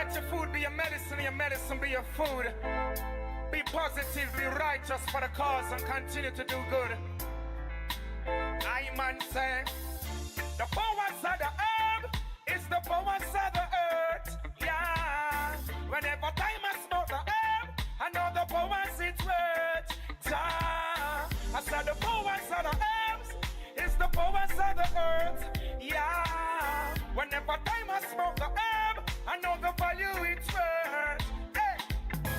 Let your food be your medicine be your food. Be positive, be righteous for the cause, and continue to do good. I man say, the powers of the herb is the powers of the earth. Yeah. Whenever time I smoke the herb, I know the powers it's worth. I said the powers of the herbs is the powers of the earth. Yeah. Whenever time I smoke the herb, I know the value it's worth. Hey.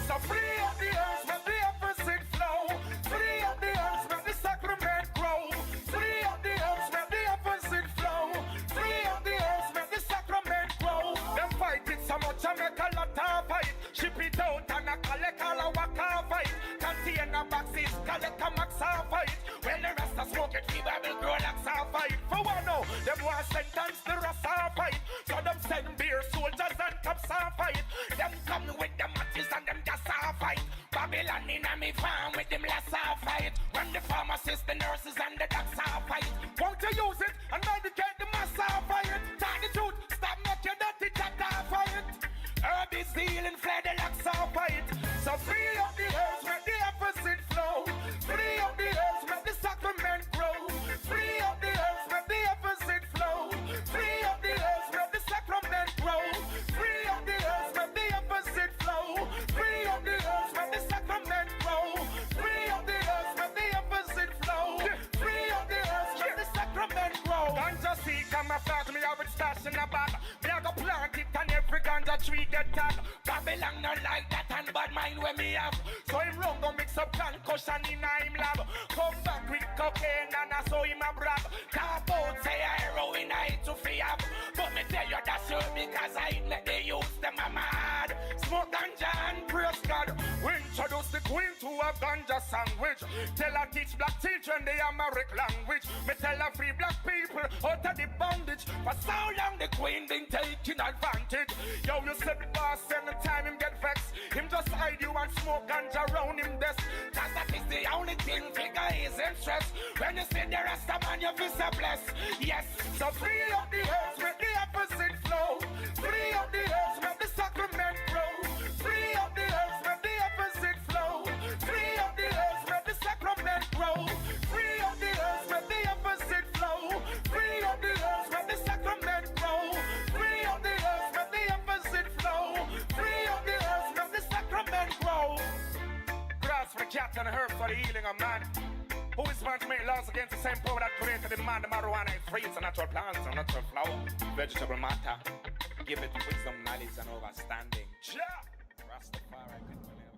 So free up the herbs, let the opposite flow. Free up the herbs, let the sacrament grow. Free up the herbs, let the opposite flow. Free up the herbs, let the sacrament grow. Them fight it so much I make a lot of fight. Ship it out and I collect all a walk of fight. Container boxes, collect a max of fight. When the rest of smoke it, fever will grow like a fight. For one now, them want sentence the rest of fight. So them send beer soldiers and cops of fight. Them come with them matches and them just a fight. Babylon in a me farm with them less of fight. When the pharmacists, the nurses and the docs of fight. Won't you use it and medicate the mass of fight? Tell the truth, stop making dirty chat of fight. Herb is healing, fled the locks of fight. So free up the herbs, make the opposite flow. Free up the herbs, make the sacrament grow. Free up the herbs, make the opposite flow. Free up the herbs, make the sacrament grow. Free up the herbs, make the opposite flow. Free up the herbs, make the sacrament grow. Free up the herbs, make the opposite flow. Free up the herbs, make the sacrament grow. Ganja seed, come a flat, me have it stashed in a bag. Me a go plant it and every ganja tree get tagged. Babylon not like that and bad mind when me have. So him run go mix up concussion in a him lab. Come back with cocaine and I saw him a brag. Talk about say a heroin I hate to free up. But me tell you that's you because I let they use them a mad. Smoke ganja and praise God. We introduce the queen to a ganja sandwich. Tell her teach black children the Amharic language. Me tell her free black people out of the bondage. For so long the queen been taking advantage. Yo, you said the boss anytime him get vexed. Him just hide you and smoke ganja round him desk. Cause that is the only thing figure is interest. When you see the rest of man you feel so blessed. Yes, so free up the herbs, make the opposite flow. Free up the herbs, make the sacrament grow. Free up the herbs, make the opposite flow. Free up the herbs, make the sacrament grow. Free up the herbs, make the opposite flow. Free up the herbs, make the sacrament grow. Free up the herbs, make the opposite flow. Free up the herbs, make the sacrament grow. Grass for the cat and herb for the healing of man. Who is man to make laws against the same power that created the man? The marijuana is free, it's a natural plant, it's a natural flower, vegetable matter. Give it wisdom, knowledge, and understanding. Yeah! Rastafari can bless it.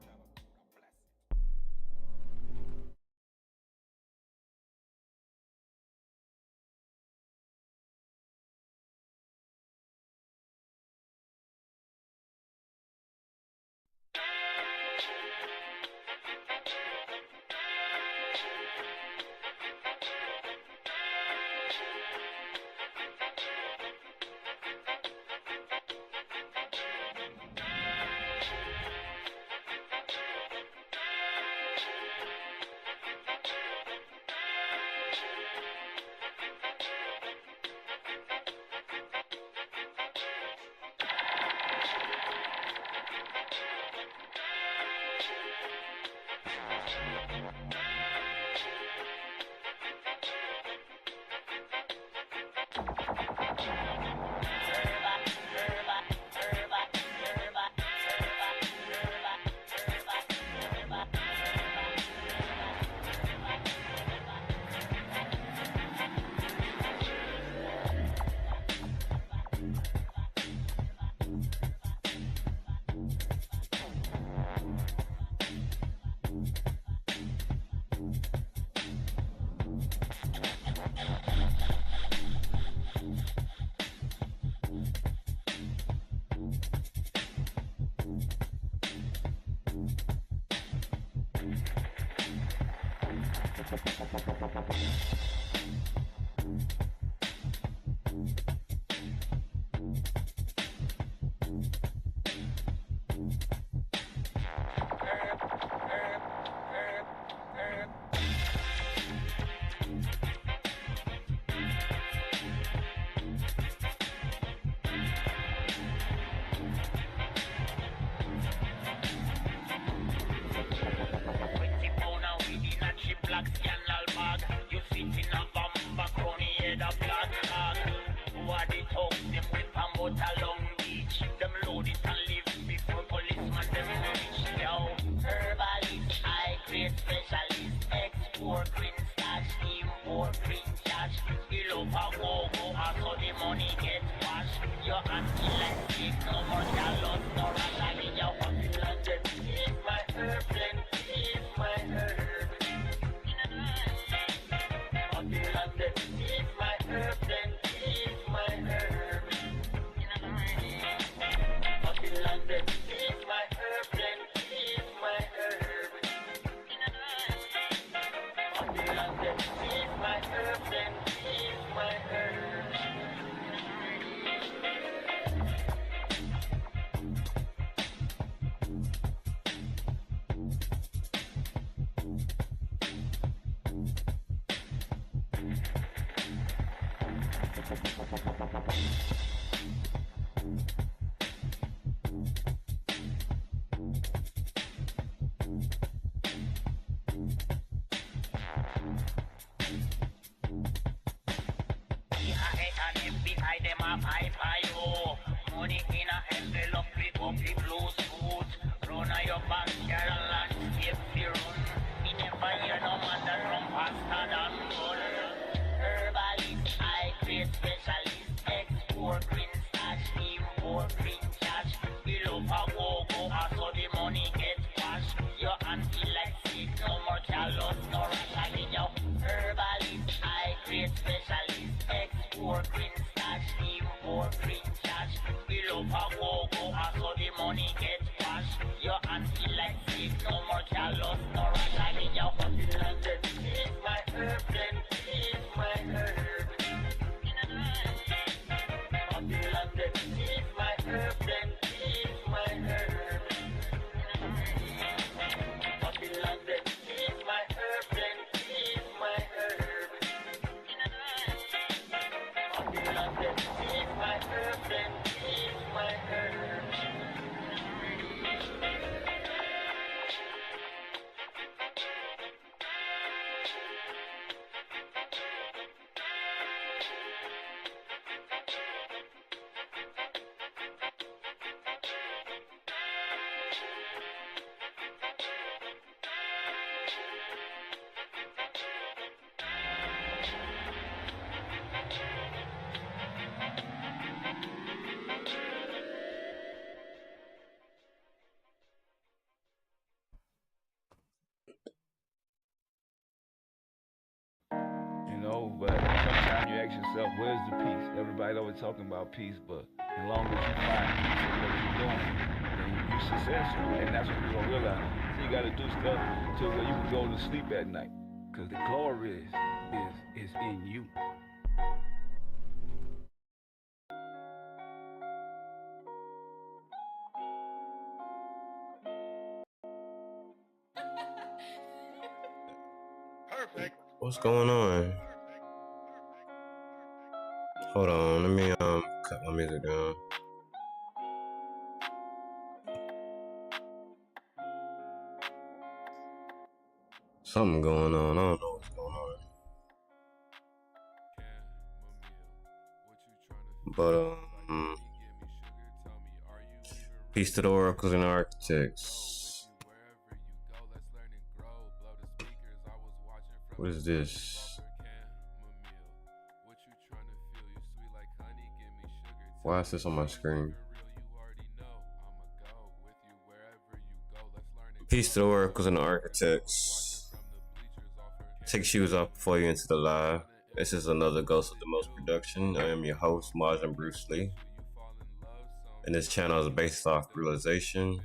cash. We love a go-go, so the money get cash. Your auntie like sick, no more callous, no rag in your London. Eat my herb, then eat my herb. Up in London, eat my herb, then eat my herb. Up in London, eat my herb, then eat my herb. Up in London, eat my herb, then eat my herb. Money in a envelope, pick up the blue suit. Run on your backyard and landscape the run. Me never hear no man that run faster than gun. Herbalist, high grade specialist, export green stash, import green cash. We love a go-go, so the money gets cash. Your auntie like sick, no more callous, no rag in your herbalist, high grade specialist, export green stash, import green cash. We love a go-go, so the money gets cash. Your auntie like sick, no more callous, no rag in your London. Eat my herb, then eat my herb. Up in London, eat my herb, then eat my herb. Up in London, eat my herb, then eat my herb. Up in London, eat my herb, then eat my herb. But sometimes you ask yourself, where's the peace? Everybody always talking about peace, but as long as you find peace in what you're doing, then you're successful. And that's what you're going to realize. So you got to do stuff to where you can go to sleep at night. Because the glory is in you. Perfect. What's going on? Hold on, let me cut my music down. Something going on. I don't know what's going on. But peace to the oracles and architects. What is this? Why is this on my screen? Peace to the oracles and the architects. Take shoes off before you enter the live. This is another Ghostwithmost production. I am your host, Marjan Bruce Lee. And this channel is based off realization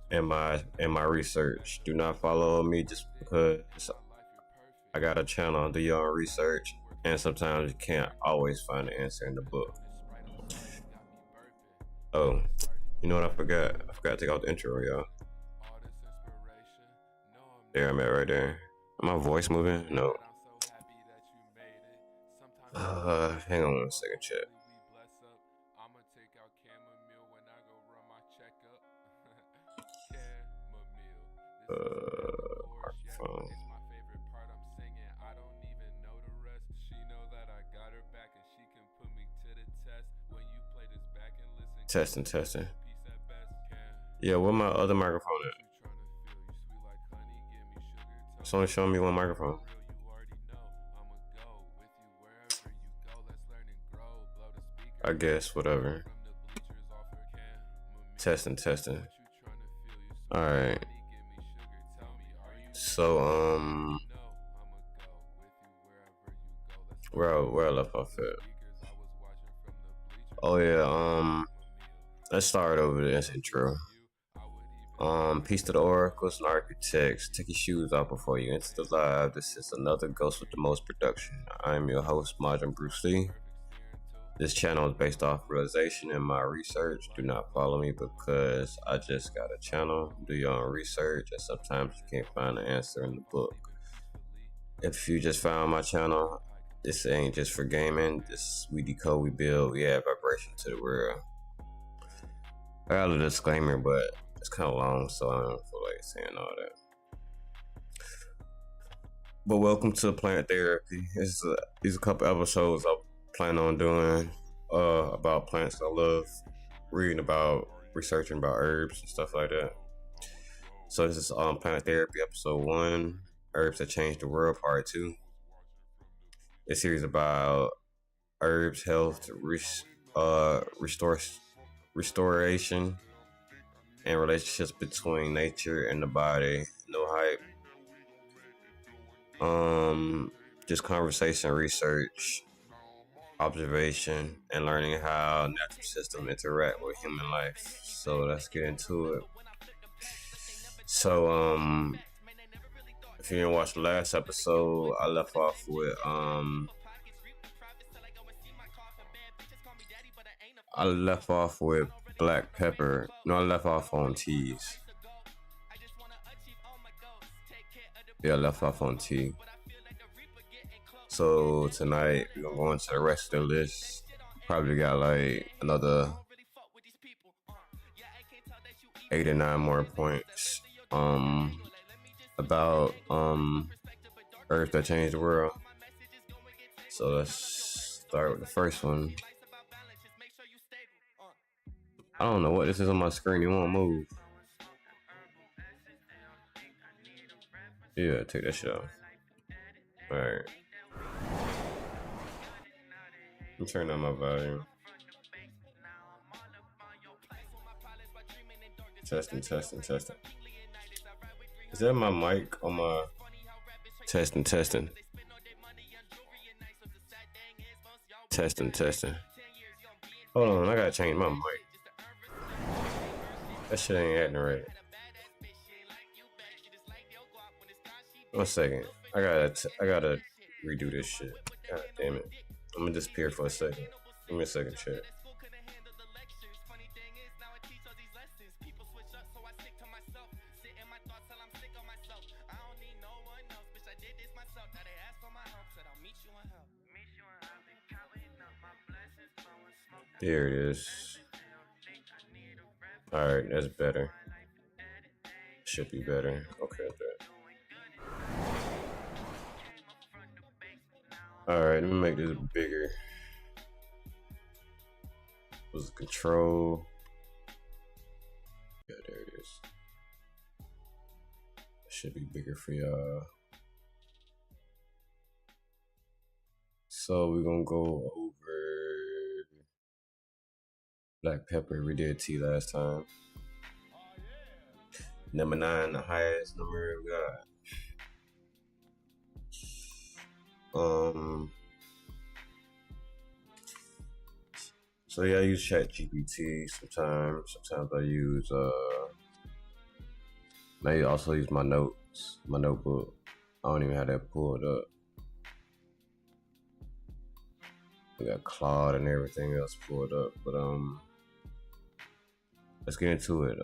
and my research. Do not follow me just because I got a channel. Do your own research. And sometimes you can't always find the answer in the book. Oh, you know what I forgot? I forgot to take out the intro, y'all. There I'm at right there. Am my voice moving? No. Hang on one second, chat. Microphone. Testing. Yeah, where my other microphone at? It's only showing me one microphone. I guess, whatever. Testing. Alright. So, where I left off at? Oh yeah, let's start over this intro. Peace to the oracles and architects. Take your shoes off before you enter the live. This is another Ghost with the Most production. I am your host, Modern Bruce Lee. This channel is based off realization and my research. Do not follow me because I just got a channel. Do your own research, and sometimes you can't find the answer in the book. If you just found my channel, this ain't just for gaming. This we decode, we build, we add vibration to the world. I got a disclaimer, but it's kind of long, so I don't feel like saying all that. But welcome to Plant Therapy. These are a couple episodes I plan on doing about plants I love, reading about, researching about herbs and stuff like that. So this is Plant Therapy episode 1, Herbs That Changed the World part 2. This series about herbs, health, restoration, and relationships between nature and the body. No hype. Just conversation, research, observation, and learning how natural systems interact with human life. So let's get into it. So if you didn't watch the last episode, I left off with black pepper. No, I left off on teas. Yeah, I left off on tea. So tonight we're gonna go into the rest of the list. Probably got like another 8 or 9 more points about herbs that changed the world. So let's start with the first one. I don't know what this is on my screen. It won't move. Yeah, take that shit off. Alright. I'm turning on my volume. Testing. Is that my mic on my... Testing. Testing. Hold on, I gotta change my mic. That shit ain't acting right. 1 second. I gotta redo this shit. God damn it. I'm gonna disappear for a second. Give me a second, chat. There it is. Alright, that's better. Should be better. Okay, bet. Alright, let me make this bigger. Was it control? Yeah, there it is. Should be bigger for y'all. So we're gonna go over black pepper. We did tea last time. Number 9, the highest number we got. So yeah, I use ChatGPT sometimes. Sometimes I use I also use my notebook. I don't even have that pulled up. We got Claude and everything else pulled up, but let's get into it.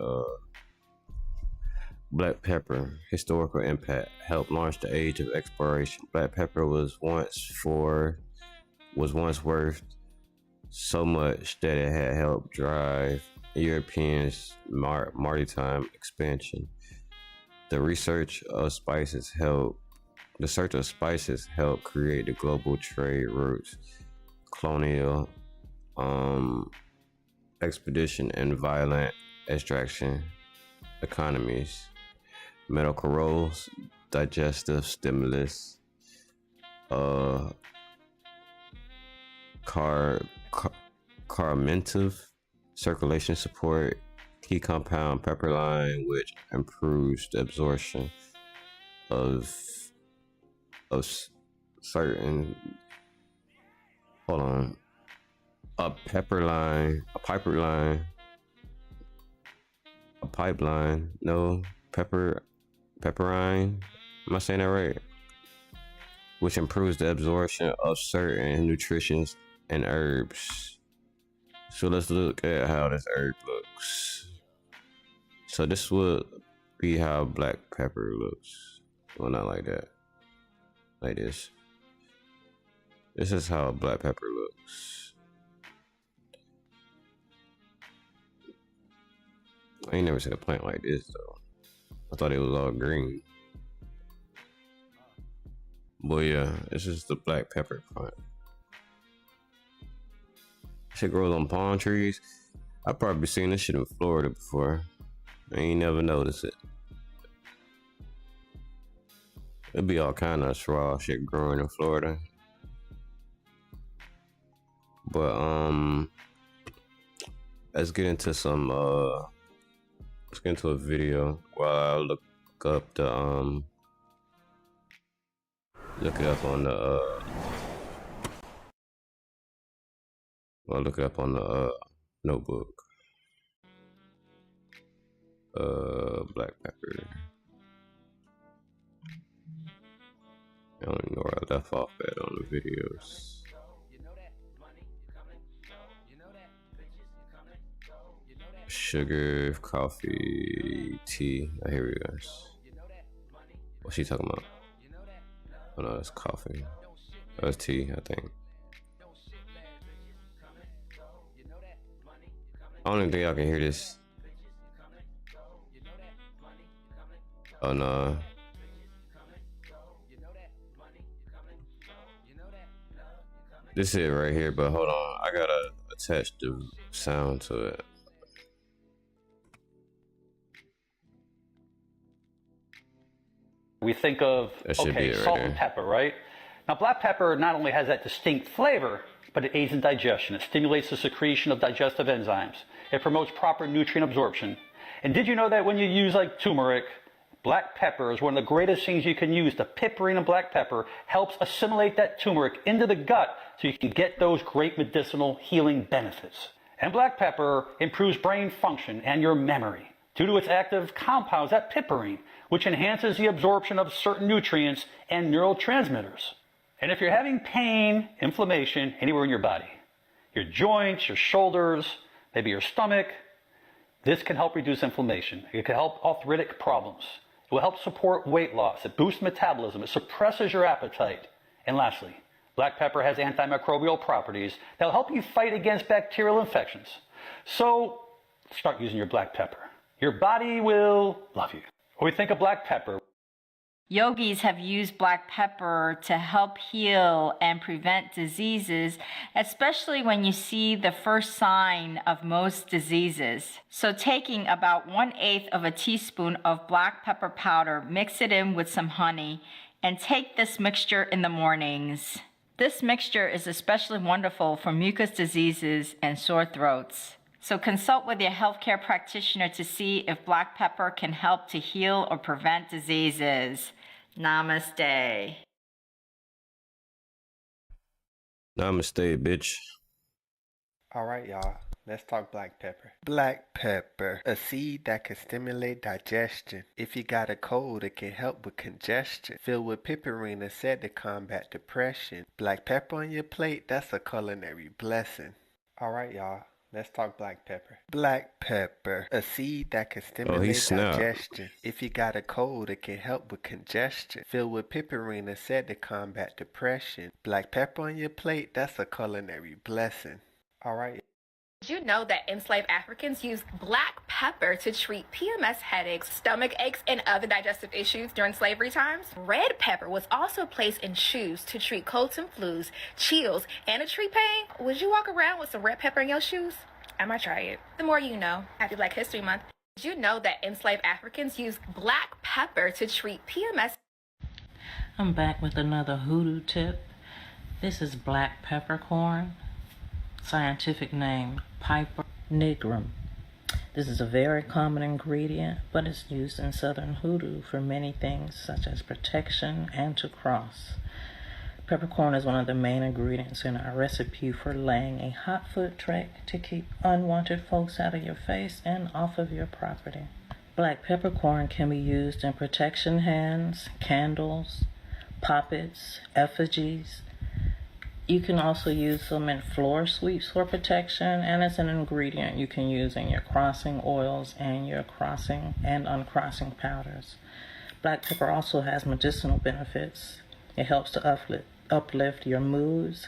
Black pepper, historical impact, helped launch the age of exploration. Black pepper was once worth so much that it had helped drive Europeans' maritime expansion. The search of spices helped create the global trade routes, colonial expedition, and violent extraction economies. Medical roles, digestive stimulus, carminative, circulation support, key compound pepperline, which improves the absorption of certain, a pipeline, pepperine, am I saying that right? Which improves the absorption of certain nutrients and herbs. So let's look at how this herb looks. So this would be how black pepper looks. Well, not like that. Like this. This is how black pepper looks. I ain't never seen a plant like this though. I thought it was all green. But yeah, this is the black pepper plant. Shit grows on palm trees. I've probably seen this shit in Florida before. I ain't never noticed it. It'd be all kind of straw shit growing in Florida. But let's get into some let's get into a video while I look up the look it up on the look it up on the notebook. Black pepper. I don't even know where I left off at on the videos. Sugar, coffee, tea. Oh, here we go. What's she talking about? Oh no, that's coffee. Oh, that's tea, I think. I don't even think y'all can hear this. Oh no. This is it right here, but hold on. I gotta attach the sound to it. We think of, okay, salt and pepper, right? Now, black pepper not only has that distinct flavor, but it aids in digestion. It stimulates the secretion of digestive enzymes. It promotes proper nutrient absorption. And did you know that when you use like turmeric, black pepper is one of the greatest things you can use? The piperine in black pepper helps assimilate that turmeric into the gut so you can get those great medicinal healing benefits. And black pepper improves brain function and your memory due to its active compounds, that piperine, which enhances the absorption of certain nutrients and neurotransmitters. And if you're having pain, inflammation anywhere in your body, your joints, your shoulders, maybe your stomach, this can help reduce inflammation. It can help arthritic problems. It will help support weight loss. It boosts metabolism. It suppresses your appetite. And lastly, black pepper has antimicrobial properties that will help you fight against bacterial infections. So start using your black pepper. Your body will love you. When we think of black pepper, yogis have used black pepper to help heal and prevent diseases, especially when you see the first sign of most diseases. So taking about 1/8 of a teaspoon of black pepper powder, mix it in with some honey, and take this mixture in the mornings. This mixture is especially wonderful for mucus diseases and sore throats. So consult with your healthcare practitioner to see if black pepper can help to heal or prevent diseases. Namaste. Namaste, bitch. Alright, y'all. Let's talk black pepper. Black pepper, a seed that can stimulate digestion. If you got a cold, it can help with congestion. Filled with piperine, is said to combat depression. Black pepper on your plate, that's a culinary blessing. Alright, y'all. Let's talk black pepper. Black pepper, a seed that can stimulate digestion. If you got a cold, it can help with congestion. Filled with piperine, is said to combat depression. Black pepper on your plate, that's a culinary blessing. Alright. Did you know that enslaved Africans used black pepper to treat PMS headaches, stomach aches, and other digestive issues during slavery times? Red pepper was also placed in shoes to treat colds and flus, chills, and a tree pain. Would you walk around with some red pepper in your shoes? I might try it. The more you know. Happy Black History Month. Did you know that enslaved Africans used black pepper to treat PMS? I'm back with another hoodoo tip. This is black peppercorn. Scientific name, Piper nigrum. This is a very common ingredient, but it's used in Southern Hoodoo for many things such as protection and to cross. Peppercorn is one of the main ingredients in our recipe for laying a hot foot trick to keep unwanted folks out of your face and off of your property. Black peppercorn can be used in protection hands, candles, poppets, effigies. You can also use them in floor sweeps for protection, and it's an ingredient you can use in your crossing oils and your crossing and uncrossing powders. Black pepper also has medicinal benefits. It helps to uplift your moods,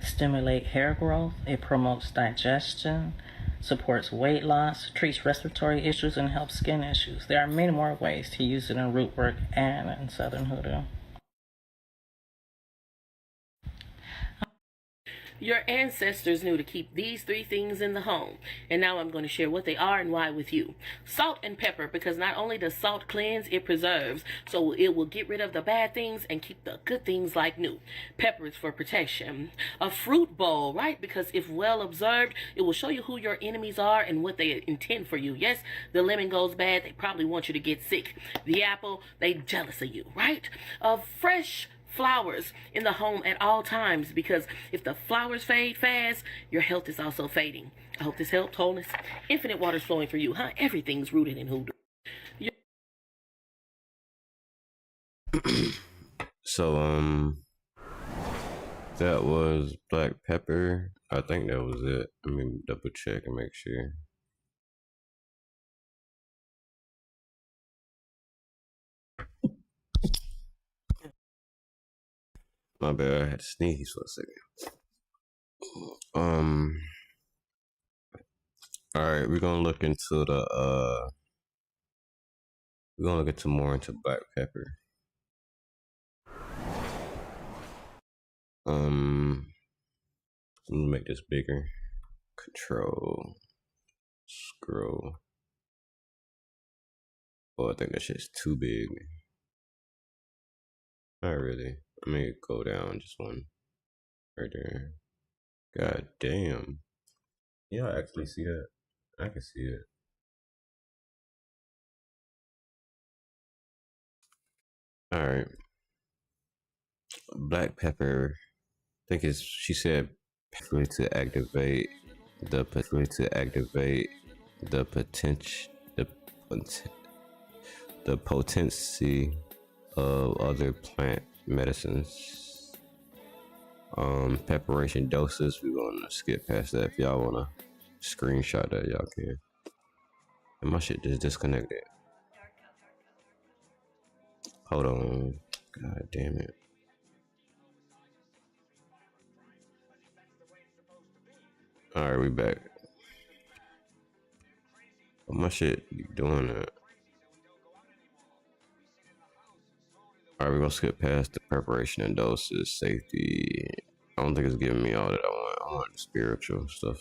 stimulate hair growth, it promotes digestion, supports weight loss, treats respiratory issues, and helps skin issues. There are many more ways to use it in root work and in Southern Hoodoo. Your ancestors knew to keep these 3 things in the home, and now I'm going to share what they are and why with you. Salt and pepper, because not only does salt cleanse, it preserves, so it will get rid of the bad things and keep the good things like new. Pepper is for protection. A fruit bowl, right? Because if well observed, it will show you who your enemies are and what they intend for you. Yes, the lemon goes bad, they probably want you to get sick. The apple, they jealous of you, right? Fresh flowers in the home at all times, because if the flowers fade fast, your health is also fading. I hope this helped. Wholeness. Infinite water's flowing for you, huh? Everything's rooted in hoodoo. So, that was black pepper. I think that was it. Let me double check and make sure. My bad, I had to sneeze for a second. Alright, we're gonna look into more into black pepper. Let me make this bigger. Control, scroll. Oh, I think that shit's too big. Not really. Let me go down just one. Right there. God damn. Yeah, I actually see that. I can see it. Alright. Black pepper. I think she said to activate the potency of other plant medicines. Preparation doses, we're gonna skip past that. If y'all wanna screenshot that, y'all can. And my shit just disconnected. Hold on. God damn it. Alright, we back. My shit doing that. Alright, we're gonna skip past the preparation and doses, safety. I don't think it's giving me all that I want. I want the spiritual stuff.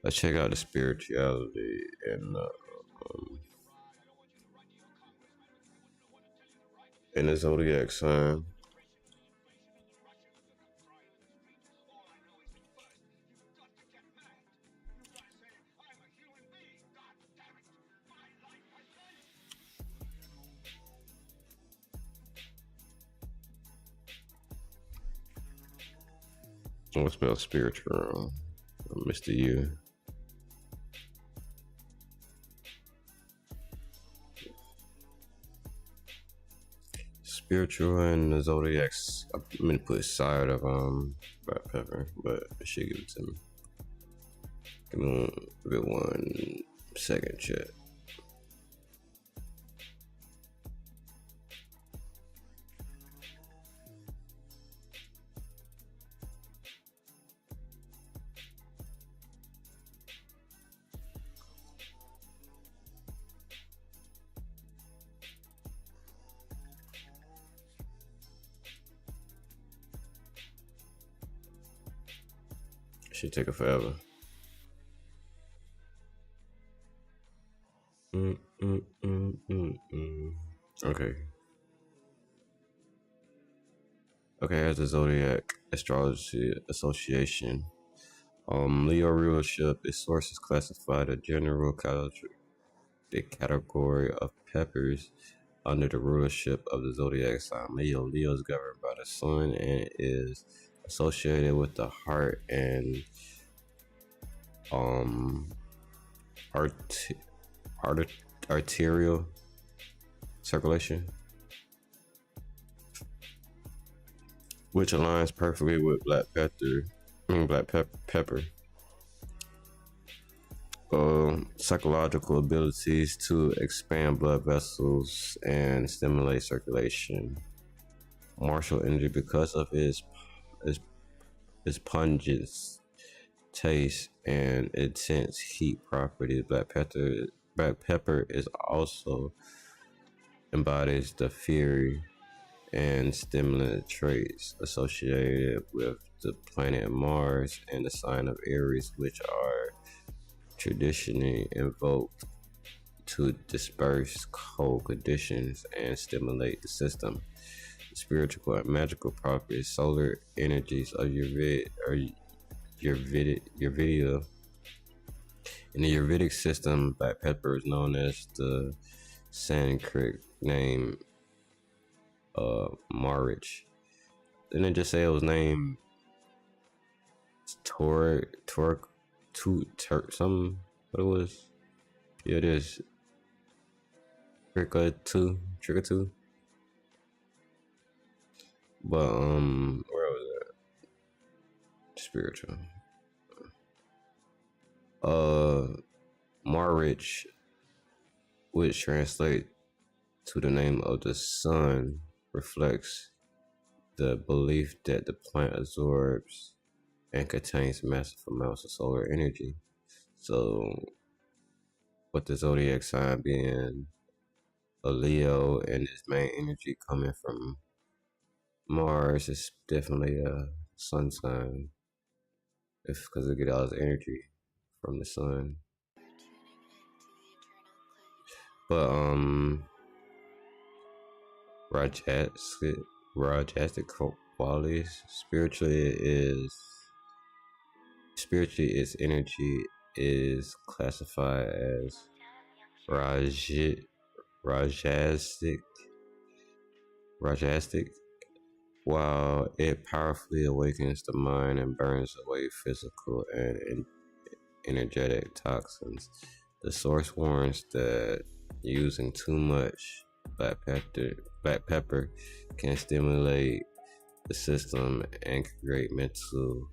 Let's check out the spirituality and the zodiac sign. What spells spiritual? Mr. U. Spiritual and the zodiacs. I'm gonna put side of black pepper, but it should give it to me. Give me 1 second, chat. Should take a forever. Okay. Okay, as the Zodiac Astrology Association. Leo rulership is sources classified a general the category of peppers under the rulership of the zodiac sign Leo. Leo is governed by the sun and is associated with the heart and arterial circulation, which aligns perfectly with black pepper. Psychological abilities to expand blood vessels and stimulate circulation. Martial energy because of its pungent taste and intense heat properties. Black pepper is also embodies the fiery and stimulant traits associated with the planet Mars and the sign of Aries, which are traditionally invoked to disperse cold conditions and stimulate the system. The spiritual and magical properties, solar energies of your video. In the Ayurvedic system, black pepper is known as the Sanskrit name Marich. Didn't it just say it was named something? What it was? Yeah, it is. Trigger two. But where was that? Spiritual. Marich, which translates to the name of the sun, reflects the belief that the plant absorbs and contains massive amounts of solar energy. So, with the zodiac sign being a Leo and its main energy coming from Mars, it's definitely a sun sign. Because it gets all its energy from the sun. But Rajasic qualities. Spiritually, its energy is classified as Rajasic, while it powerfully awakens the mind and burns away physical and energetic toxins. The source warns that using too much black pepper can stimulate the system and create mental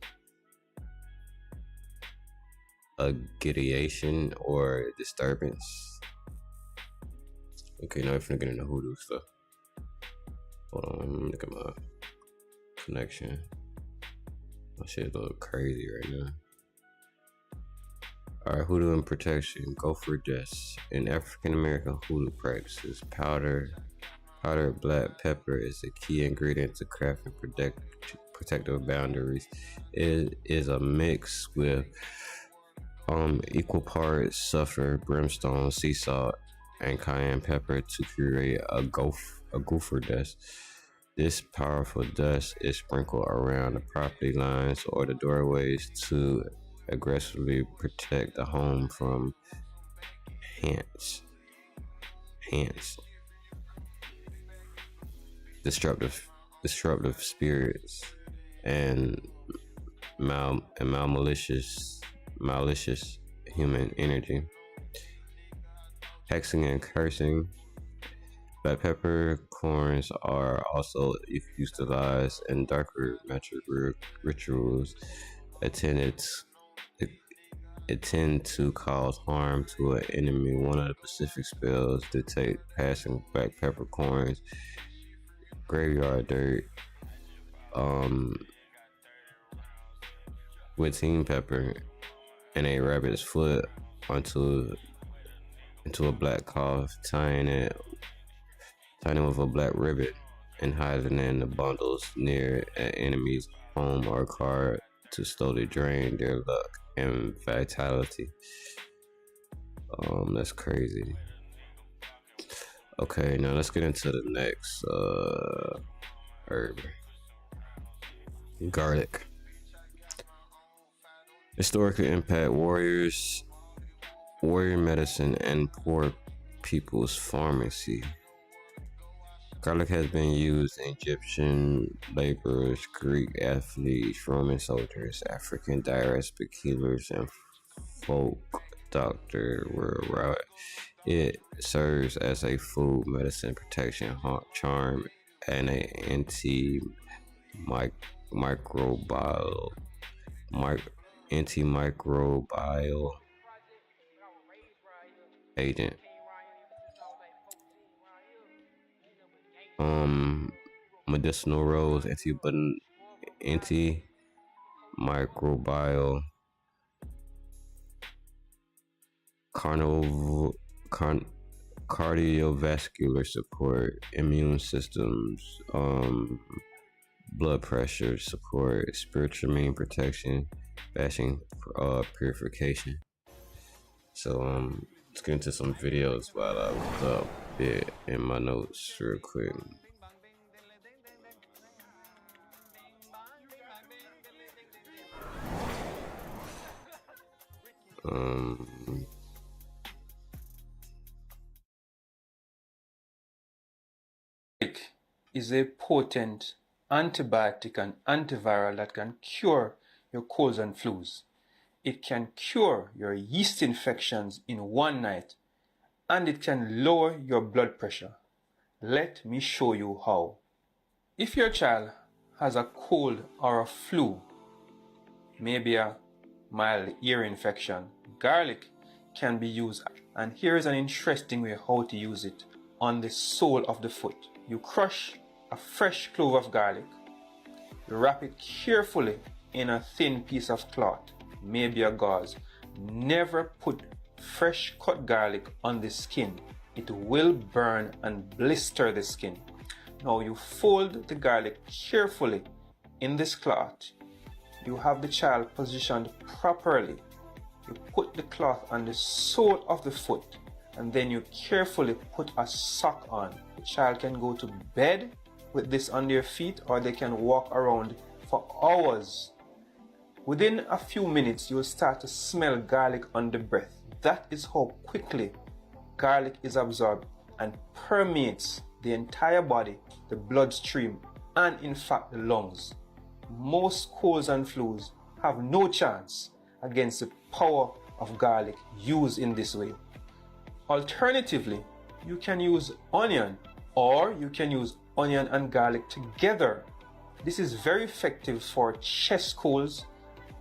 agitation or disturbance. Okay, now we're finna get into hoodoo stuff. Hold on, look at my connection. My shit's a little crazy right now. Alright, hoodoo and protection. Go for death. In African American hoodoo practices, powdered black pepper is a key ingredient to crafting protective boundaries. It is a mix with equal parts sulfur, brimstone, sea salt, and cayenne pepper to create a gopher dust. This powerful dust is sprinkled around the property lines or the doorways to aggressively protect the home from hants, disruptive spirits, and malicious human energy. Hexing and cursing. Black peppercorns are also utilized in darker magic rituals intend to cause harm to an enemy. One of the specific spells dictate passing black peppercorns, graveyard dirt, with teen pepper and a rabbit's foot into a black cloth, tying it with a black ribbon and hiding in the bundles near an enemy's home or car to slowly drain their luck and vitality. That's crazy. Okay, now let's get into the next herb. Garlic. Historical impact: warriors, warrior medicine, and poor people's pharmacy. Garlic has been used in Egyptian laborers, Greek athletes, Roman soldiers, African diasporic healers, and folk doctor worldwide. It serves as a food, medicine, protection, charm, and an antimicrobial agent. Medicinal roles: antimicrobial, cardiovascular support, immune systems, blood pressure support, spiritual mean protection, fasting, purification. So let's get into some videos while I look up it in my notes real quick. Is a potent antibiotic and antiviral that can cure your colds and flus. It can cure your yeast infections in one night, and it can lower your blood pressure. Let me show you how. If your child has a cold or a flu, maybe a mild ear infection, garlic can be used. And here is an interesting way how to use it on the sole of the foot. You crush a fresh clove of garlic. You wrap it carefully in a thin piece of cloth, maybe a gauze. Never put fresh cut garlic on the skin. It will burn and blister the skin. Now you fold the garlic carefully in this cloth. You have the child positioned properly. You put the cloth on the sole of the foot, and then you carefully put a sock on. The child can go to bed with this on their feet, or they can walk around for hours. Within a few minutes, you'll start to smell garlic on the breath. That is how quickly garlic is absorbed and permeates the entire body, the bloodstream, and in fact the lungs. Most colds and flus have no chance against the power of garlic used in this way. Alternatively, you can use onion, or you can use onion and garlic together. This is very effective for chest colds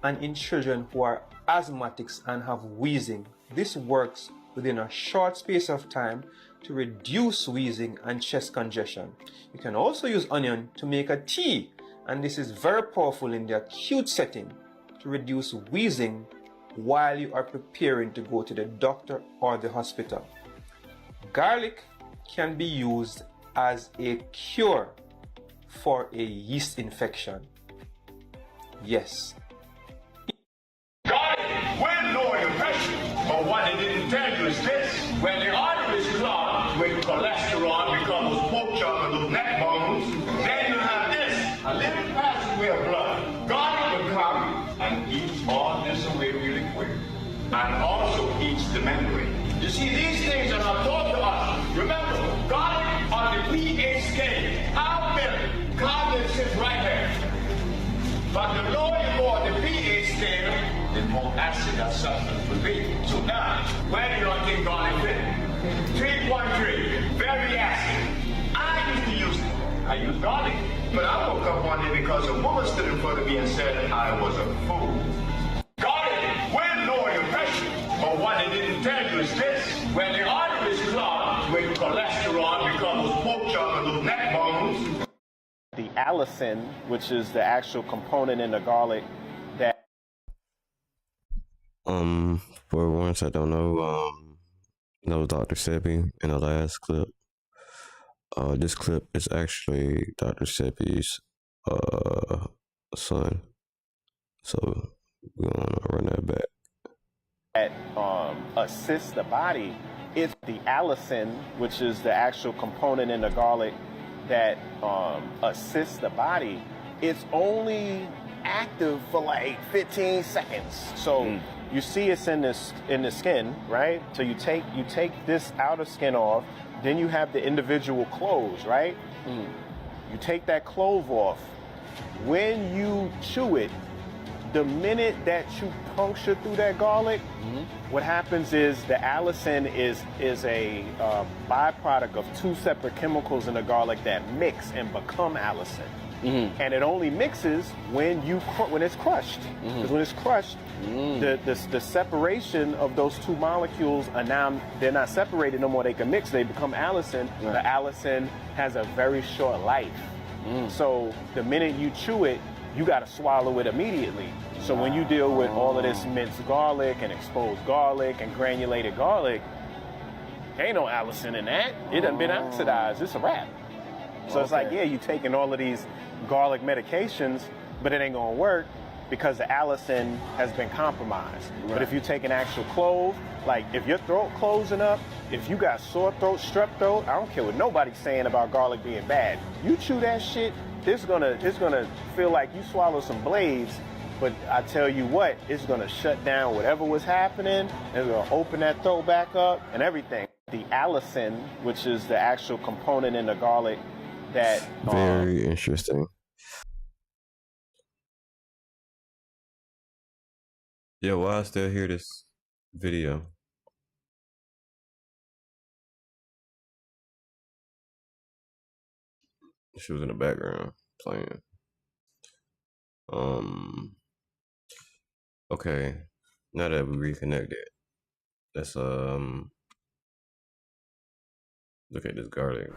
and in children who are asthmatics and have wheezing. This works within a short space of time to reduce wheezing and chest congestion. You can also use onion to make a tea, and this is very powerful in the acute setting to reduce wheezing while you are preparing to go to the doctor or the hospital. Garlic can be used as a cure for a yeast infection. Yes. Garlic will lower your pressure, but what they didn't tell you is this: when the artery is clogged with cholesterol, becomes pork chop and those neck bones, then you have this, a little passageway of blood. Garlic will come and eats all this away really quick, and also eats the membrane. You see, these things are not taught to us. Remember, garlic on the pH scale, our milk, garlic sits right here. But the lower you go on the pH scale, the more acid that substance will be. So now, where do you think garlic fit? 3.3, very acid. I used to use it. I used garlic. But I woke up one day because a woman stood in front of me and said I was a fool. Garlic will lower your pressure, but what they didn't tell you is this: when the artery is clogged with cholesterol, becomes pork chop and those neck bones. The allicin, which is the actual component in the garlic that for once I don't know, that was Dr. Sebi in the last clip. This clip is actually Dr. Sebi's son. So we're gonna run that back. That assists the body is the allicin, which is the actual component in the garlic that assists the body it's only active for like 15 seconds. So you see it's in the skin, right? So you take this outer skin off, then you have the individual cloves, right? You take that clove off. When you chew it, the minute that you puncture through that garlic, what happens is the allicin is a byproduct of two separate chemicals in the garlic that mix and become allicin. And it only mixes when it's crushed. Because when it's crushed, the separation of those two molecules are now, they're not separated no more. They can mix. They become allicin. Right. The allicin has a very short life. So the minute you chew it, you got to swallow it immediately. So when you deal with all of this minced garlic and exposed garlic and granulated garlic, ain't no allicin in that. It done been oxidized. It's a wrap. So it's like, yeah, you taking all of these garlic medications, but it ain't gonna work because the allicin has been compromised. Right. But if you take an actual clove, like if your throat closing up, if you got sore throat, strep throat, I don't care what nobody's saying about garlic being bad. You chew that shit, it's gonna feel like you swallow some blades, but I tell you what, it's gonna shut down whatever was happening, it's gonna open that throat back up and everything. The allicin, which is the actual component in the garlic that very interesting. Yeah, why I still hear this video? She was in the background playing. Okay, now that we reconnected, let's look at this garlic.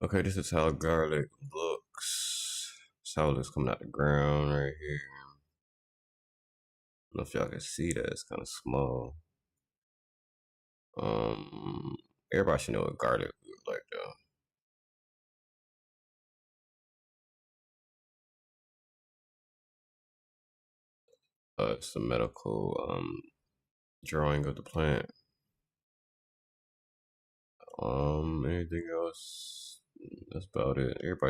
Okay, this is how garlic looks. It's how it looks coming out the ground right here. I don't know if y'all can see that, it's kind of small. Everybody should know what garlic looks like though. It's a medical drawing of the plant. Anything else? That's about it. Everybody